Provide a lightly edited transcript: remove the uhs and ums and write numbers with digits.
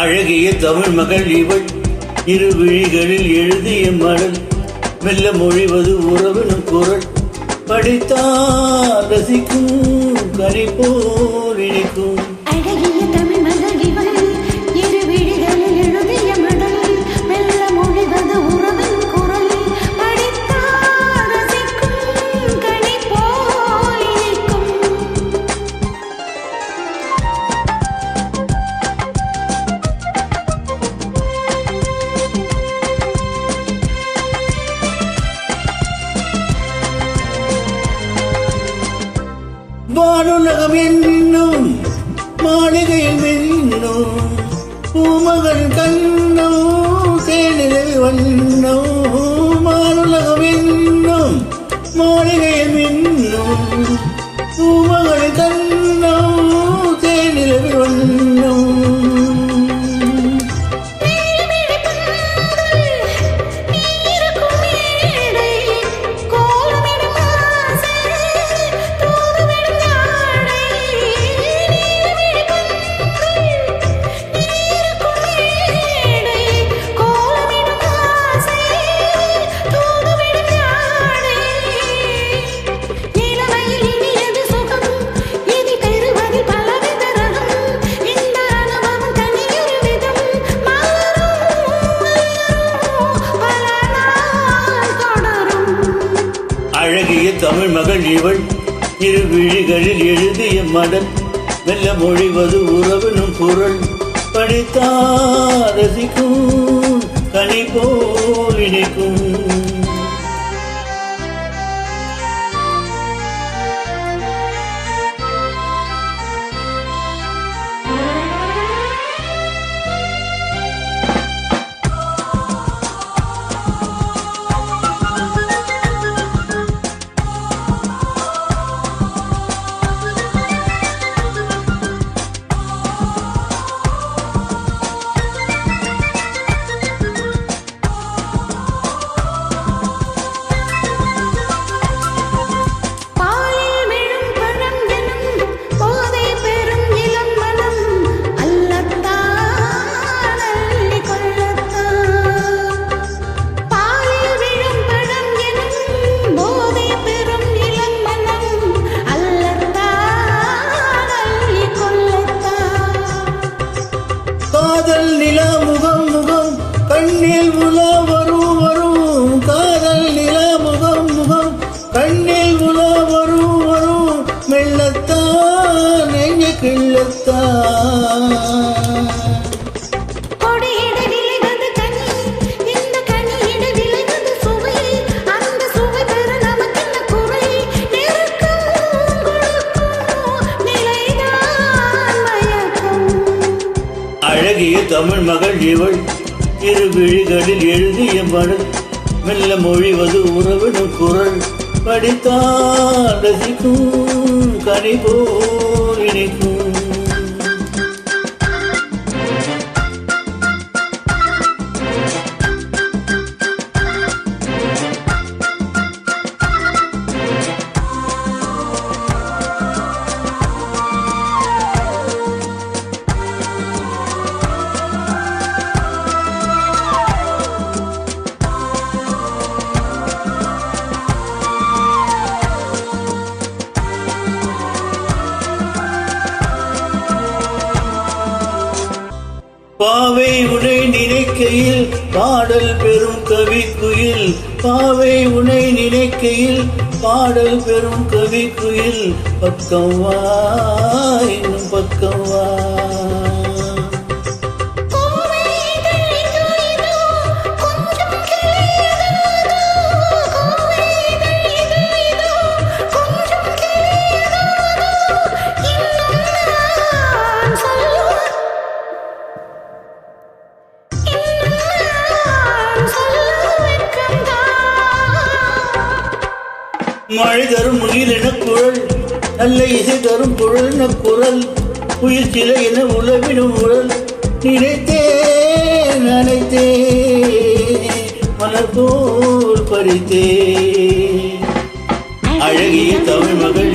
அழகிய தமிழ் மகள் இவள் இரு விழிகளில் எழுதிய மடல் மெல்ல மொழிவது உறவினும் குரல் படித்தால் ரசிக்கும் கனி போல் இனிக்கும். அழகிய தமிழ் மகள் இவள் இரு விழிகளில் எழுதிய மடல் மெல்ல மொழிவது உறவின் குரல் படித்தால் ரசிக்கும் கனி போல் இனிக்கும். வானுலகம் என்னும் மாளிகையில் மின்னும் பூமகன் கண்ணும் தேனிலை வண்ணம். வானுலகம் என்னும் மாளிகையில் மின்னும் பூமகன் கண்ணும் தேனிலை வண்ணம். அழகிய தமிழ் மகள் இவள் இரு விழிகளில் எழுதிய மடல் மெல்ல மொழிவது உறவினும் குரல் படித்தால் ரசிக்கும் கனி போல் இனிக்கும். காதல் நிலா முகம் முகம் கண்ணில் உலா வரும் வரும். காதல் நிலா முகம் முகம் கண்ணில் உலா வரும் வரும். மெல்லத்தான் நெஞ்சு கிள்ளத்தான். அழகிய தமிழ் மகள் இவள் இரு விழிகளில் எழுதிய மடல் மெல்ல மொழிவது உறவினும் குரல் படித்தால் ரசிக்கும் கனி போல் இனிக்கும். பாவை உனை நினைக்கையில் பாடல் பெறும் கவி குயில். பாவை உனை நினைக்கையில் பாடல் பெறும் கவி குயில். பக்கம் வா இன்னும் பக்கம் வா. மழை தரும் முகிலென குரல் நல்ல இசை தரும் குரல் குரல். உயிர் சிலை என உழவிடும் உரல். நினைத்தேன் நினைத்தேன் மலர் போல் பறித்தேன். அழகிய தமிழ் மகள்